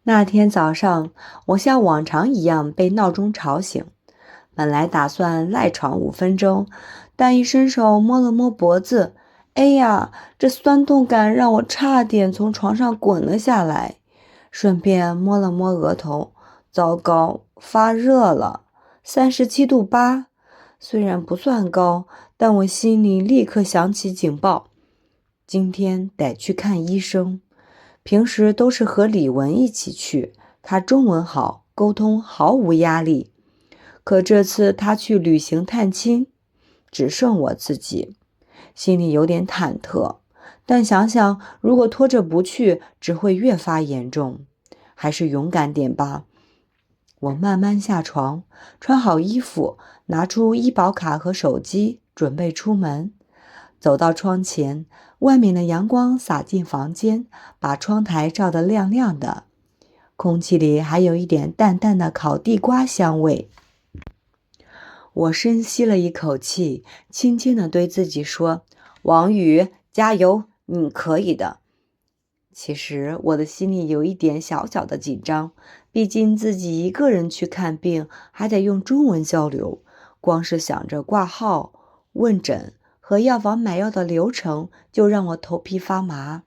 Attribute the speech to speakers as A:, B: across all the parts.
A: 那天早上，我像往常一样被闹钟吵醒，本来打算赖床5分钟，但一伸手摸了摸脖子，哎呀，这酸痛感让我差点从床上滚了下来，顺便摸了摸额头，糟糕，发热了，37度8。虽然不算高，但我心里立刻响起警报，今天得去看医生。平时都是和李文一起去，他中文好，沟通毫无压力。可这次他去旅行探亲，只剩我自己，心里有点忐忑。但想想如果拖着不去，只会越发严重，还是勇敢点吧。我慢慢下床，穿好衣服，拿出医保卡和手机，准备出门。走到窗前，外面的阳光洒进房间，把窗台照得亮亮的，空气里还有一点淡淡的烤地瓜香味。我深吸了一口气，轻轻地对自己说：王宇，加油，你可以的。其实我的心里有一点小小的紧张，毕竟自己一个人去看病，还得用中文交流，光是想着挂号、问诊和药房买药的流程，就让我头皮发麻。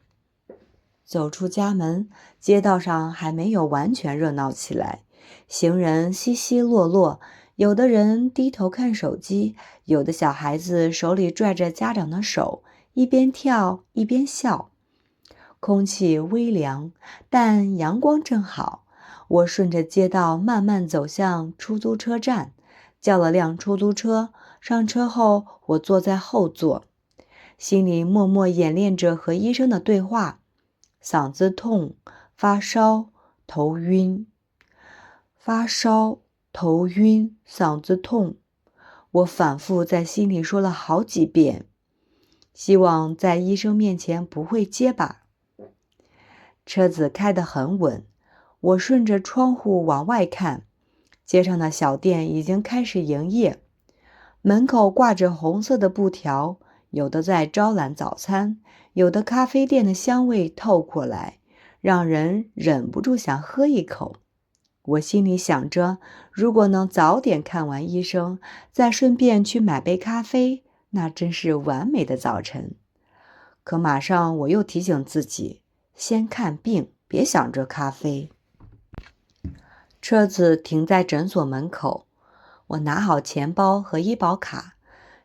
A: 走出家门，街道上还没有完全热闹起来，行人稀稀落落，有的人低头看手机，有的小孩子手里拽着家长的手，一边跳一边笑。空气微凉，但阳光正好。我顺着街道慢慢走向出租车站，叫了辆出租车。上车后，我坐在后座，心里默默演练着和医生的对话。嗓子痛，发烧，头晕。发烧，头晕，嗓子痛。我反复在心里说了好几遍，希望在医生面前不会结巴。车子开得很稳，我顺着窗户往外看，街上的小店已经开始营业，门口挂着红色的布条，有的在招揽早餐，有的咖啡店的香味透过来，让人忍不住想喝一口。我心里想着，如果能早点看完医生，再顺便去买杯咖啡，那真是完美的早晨。可马上我又提醒自己，先看病，别想着咖啡。车子停在诊所门口，我拿好钱包和医保卡，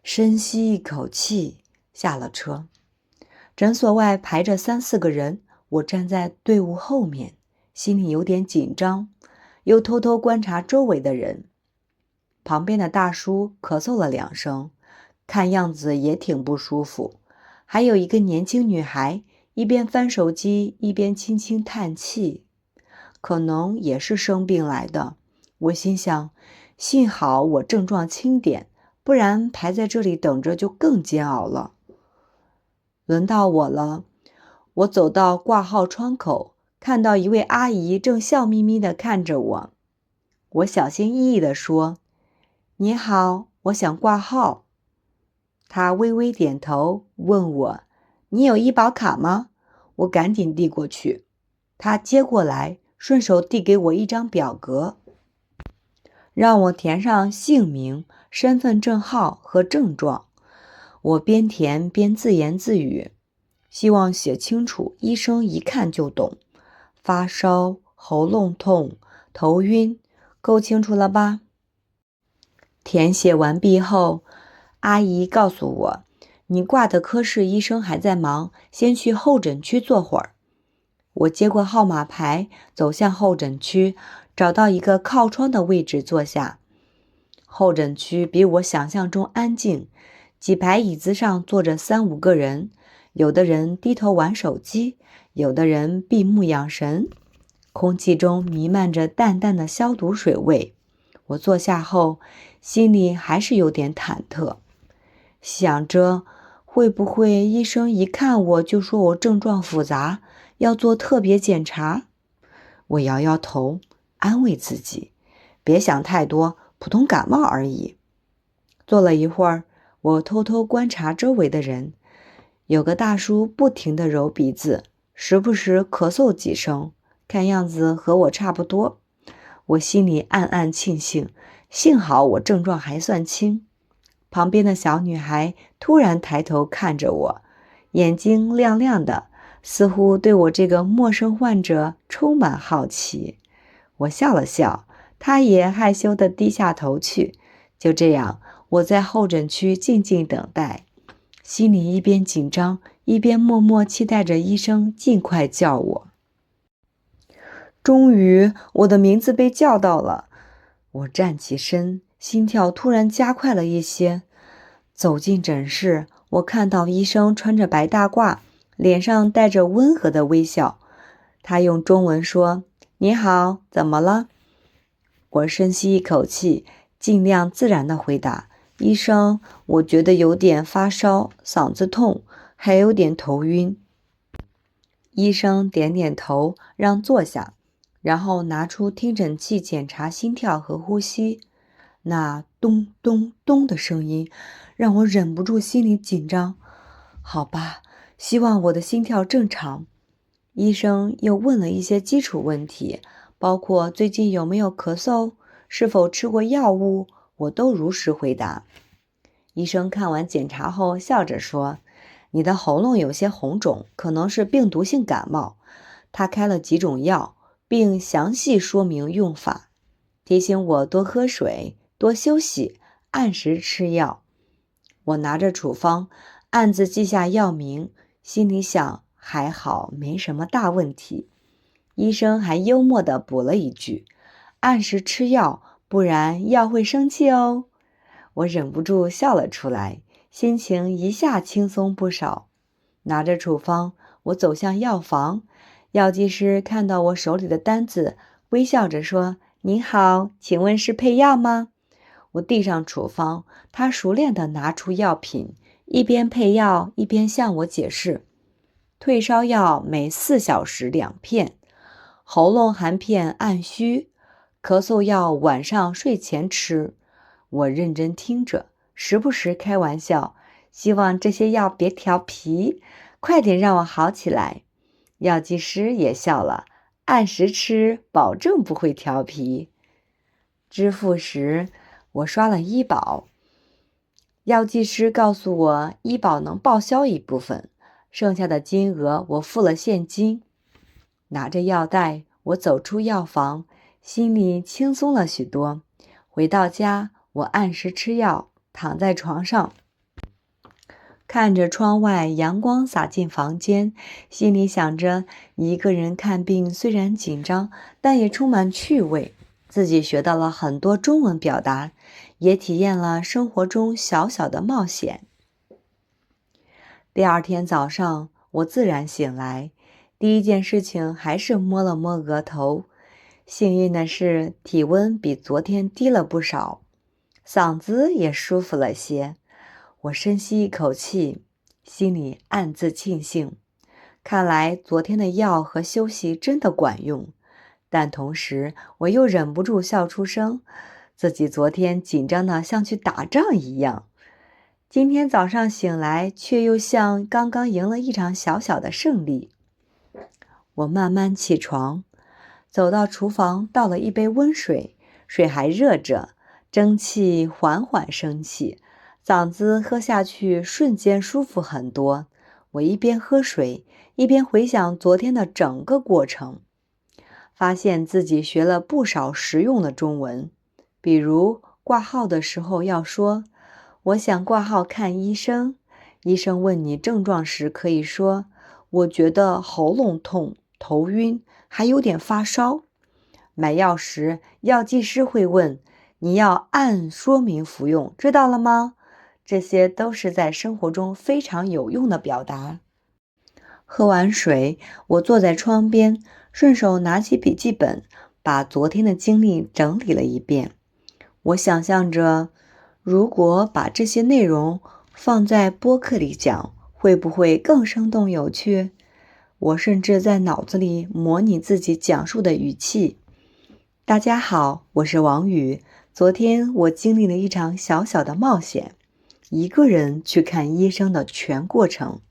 A: 深吸一口气，下了车。诊所外排着3、4个人，我站在队伍后面，心里有点紧张，又偷偷观察周围的人。旁边的大叔咳嗽了2声，看样子也挺不舒服。还有一个年轻女孩，一边翻手机，一边轻轻叹气，可能也是生病来的。我心想，幸好我症状轻点，不然排在这里等着就更煎熬了。轮到我了，我走到挂号窗口，看到一位阿姨正笑眯眯地看着我。我小心翼翼地说：你好，我想挂号。她微微点头，问我：你有医保卡吗？我赶紧递过去，她接过来，顺手递给我一张表格，让我填上姓名、身份证号和症状。我边填边自言自语，希望写清楚，医生一看就懂。发烧、喉咙痛、头晕，够清楚了吧？填写完毕后，阿姨告诉我，你挂的科室医生还在忙，先去候诊区坐会儿。我接过号码牌，走向候诊区，找到一个靠窗的位置坐下。候诊区比我想象中安静，几排椅子上坐着3、5个人，有的人低头玩手机，有的人闭目养神，空气中弥漫着淡淡的消毒水味。我坐下后，心里还是有点忐忑，想着会不会医生一看我就说我症状复杂，要做特别检查。我摇摇头，安慰自己，别想太多，普通感冒而已。坐了一会儿，我偷偷观察周围的人，有个大叔不停地揉鼻子，时不时咳嗽几声，看样子和我差不多。我心里暗暗庆幸，幸好我症状还算轻。旁边的小女孩突然抬头看着我，眼睛亮亮的，似乎对我这个陌生患者充满好奇。我笑了笑，她也害羞地低下头去。就这样，我在候诊区静静等待，心里一边紧张，一边默默期待着医生尽快叫我。终于，我的名字被叫到了。我站起身，心跳突然加快了一些。走进诊室，我看到医生穿着白大褂，脸上带着温和的微笑。他用中文说：“你好，怎么了？”我深吸一口气，尽量自然地回答：“医生，我觉得有点发烧，嗓子痛，还有点头晕。”医生点点头，让坐下，然后拿出听诊器检查心跳和呼吸。那咚咚咚的声音让我忍不住心里紧张。好吧，希望我的心跳正常。医生又问了一些基础问题，包括最近有没有咳嗽，是否吃过药物，我都如实回答。医生看完检查后笑着说：“你的喉咙有些红肿，可能是病毒性感冒。”他开了几种药，并详细说明用法，提醒我多喝水，多休息，按时吃药。我拿着处方，暗自记下药名，心里想，还好没什么大问题。医生还幽默地补了一句：“按时吃药，不然药会生气哦。”我忍不住笑了出来，心情一下轻松不少。拿着处方，我走向药房。药剂师看到我手里的单子，微笑着说：“您好，请问是配药吗？”我递上处方，他熟练地拿出药品，一边配药一边向我解释：退烧药每4小时2片，喉咙含片按需，咳嗽药晚上睡前吃。我认真听着，时不时开玩笑，希望这些药别调皮，快点让我好起来。药剂师也笑了，按时吃，保证不会调皮。支付时，我刷了医保，药剂师告诉我医保能报销一部分，剩下的金额我付了现金。拿着药袋，我走出药房，心里轻松了许多。回到家，我按时吃药，躺在床上，看着窗外阳光洒进房间，心里想着一个人看病虽然紧张，但也充满趣味。自己学到了很多中文表达，也体验了生活中小小的冒险。第二天早上，我自然醒来，第一件事情还是摸了摸额头。幸运的是，体温比昨天低了不少，嗓子也舒服了些。我深吸一口气，心里暗自庆幸，看来昨天的药和休息真的管用。但同时，我又忍不住笑出声，自己昨天紧张的像去打仗一样，今天早上醒来，却又像刚刚赢了一场小小的胜利。我慢慢起床，走到厨房，倒了一杯温水，水还热着，蒸汽缓缓升起，嗓子喝下去瞬间舒服很多。我一边喝水，一边回想昨天的整个过程，发现自己学了不少实用的中文，比如挂号的时候要说我想挂号看医生，医生问你症状时可以说我觉得喉咙痛、头晕，还有点发烧。买药时，药剂师会问你要按说明服用，知道了吗？这些都是在生活中非常有用的表达。喝完水，我坐在窗边，顺手拿起笔记本，把昨天的经历整理了一遍。我想象着，如果把这些内容放在播客里讲，会不会更生动有趣？我甚至在脑子里模拟自己讲述的语气。大家好，我是王宇。昨天我经历了一场小小的冒险，一个人去看医生的全过程。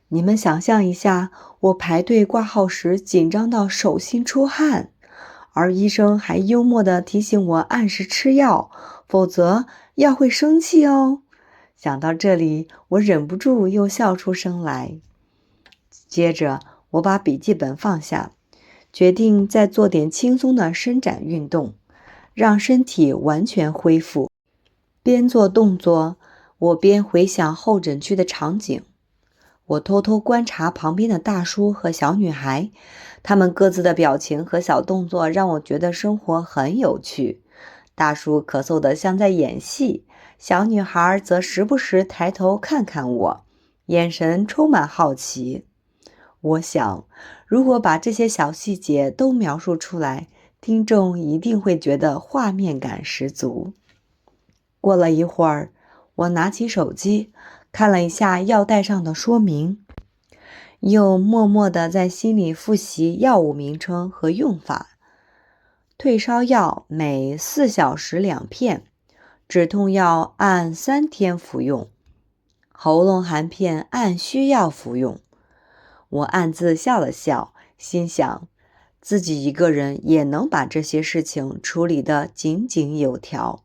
A: 你们想象一下，我排队挂号时紧张到手心出汗，而医生还幽默地提醒我按时吃药，否则药会生气哦。想到这里，我忍不住又笑出声来。接着，我把笔记本放下，决定再做点轻松的伸展运动，让身体完全恢复。边做动作，我边回想候诊区的场景。我偷偷观察旁边的大叔和小女孩，他们各自的表情和小动作让我觉得生活很有趣。大叔咳嗽得像在演戏，小女孩则时不时抬头看看我，眼神充满好奇。我想，如果把这些小细节都描述出来，听众一定会觉得画面感十足。过了一会儿，我拿起手机，看了一下药袋上的说明，又默默地在心里复习药物名称和用法。退烧药每4小时2片，止痛药按3天服用，喉咙含片按需要服用。我暗自笑了笑，心想，自己一个人也能把这些事情处理得井井有条。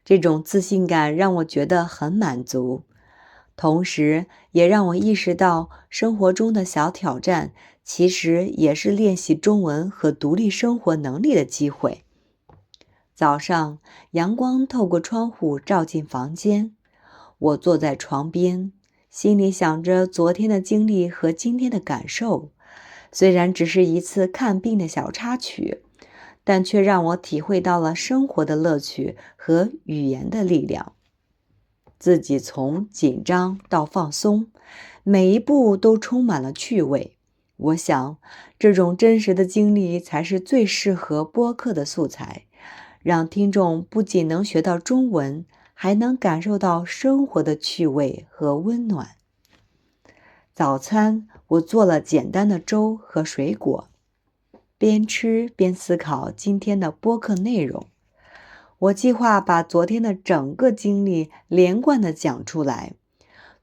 A: 这种自信感让我觉得很满足，同时也让我意识到生活中的小挑战其实也是练习中文和独立生活能力的机会。早上，阳光透过窗户照进房间，我坐在床边，心里想着昨天的经历和今天的感受。虽然只是一次看病的小插曲，但却让我体会到了生活的乐趣和语言的力量。自己从紧张到放松，每一步都充满了趣味。我想，这种真实的经历才是最适合播客的素材，让听众不仅能学到中文，还能感受到生活的趣味和温暖。早餐，我做了简单的粥和水果，边吃边思考今天的播客内容。我计划把昨天的整个经历连贯地讲出来，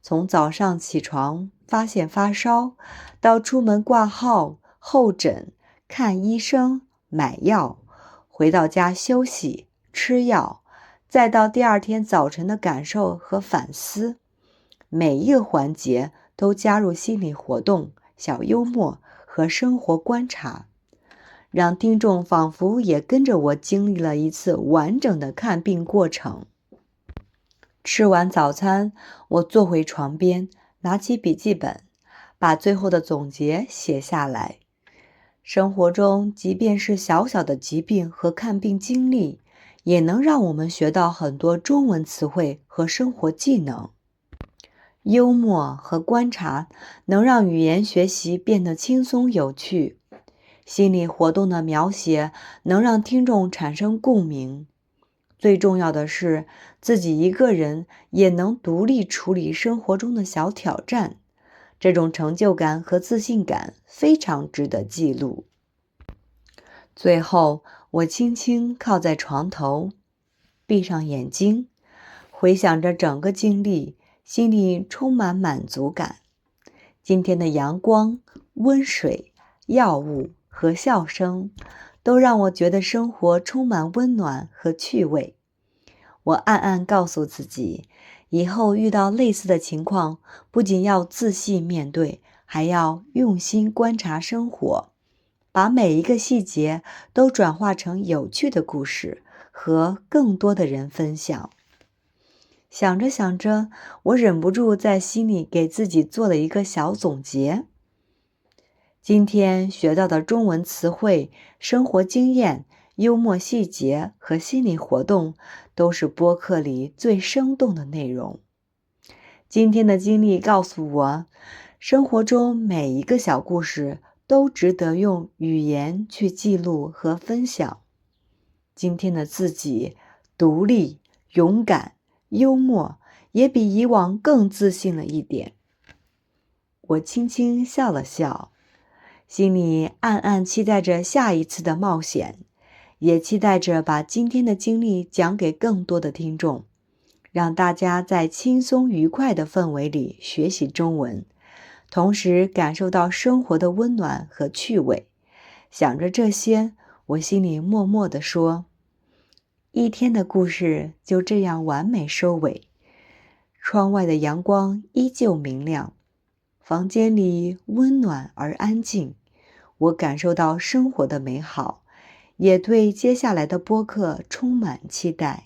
A: 从早上起床发现发烧，到出门挂号、候诊、看医生、买药，回到家休息、吃药，再到第二天早晨的感受和反思。每一个环节都加入心理活动、小幽默和生活观察，让听众仿佛也跟着我经历了一次完整的看病过程。吃完早餐，我坐回床边，拿起笔记本，把最后的总结写下来。生活中，即便是小小的疾病和看病经历，也能让我们学到很多中文词汇和生活技能。幽默和观察能让语言学习变得轻松有趣，心理活动的描写能让听众产生共鸣。最重要的是，自己一个人也能独立处理生活中的小挑战，这种成就感和自信感非常值得记录。最后，我轻轻靠在床头，闭上眼睛，回想着整个经历，心里充满满足感。今天的阳光、温水、药物和笑声，都让我觉得生活充满温暖和趣味。我暗暗告诉自己，以后遇到类似的情况，不仅要自信面对，还要用心观察生活，把每一个细节都转化成有趣的故事，和更多的人分享。想着想着，我忍不住在心里给自己做了一个小总结。今天学到的中文词汇、生活经验、幽默细节和心理活动，都是播客里最生动的内容。今天的经历告诉我，生活中每一个小故事都值得用语言去记录和分享。今天的自己独立、勇敢、幽默，也比以往更自信了一点。我轻轻笑了笑，心里暗暗期待着下一次的冒险，也期待着把今天的经历讲给更多的听众，让大家在轻松愉快的氛围里学习中文，同时感受到生活的温暖和趣味。想着这些，我心里默默地说，一天的故事就这样完美收尾。窗外的阳光依旧明亮，房间里温暖而安静。我感受到生活的美好，也对接下来的播客充满期待。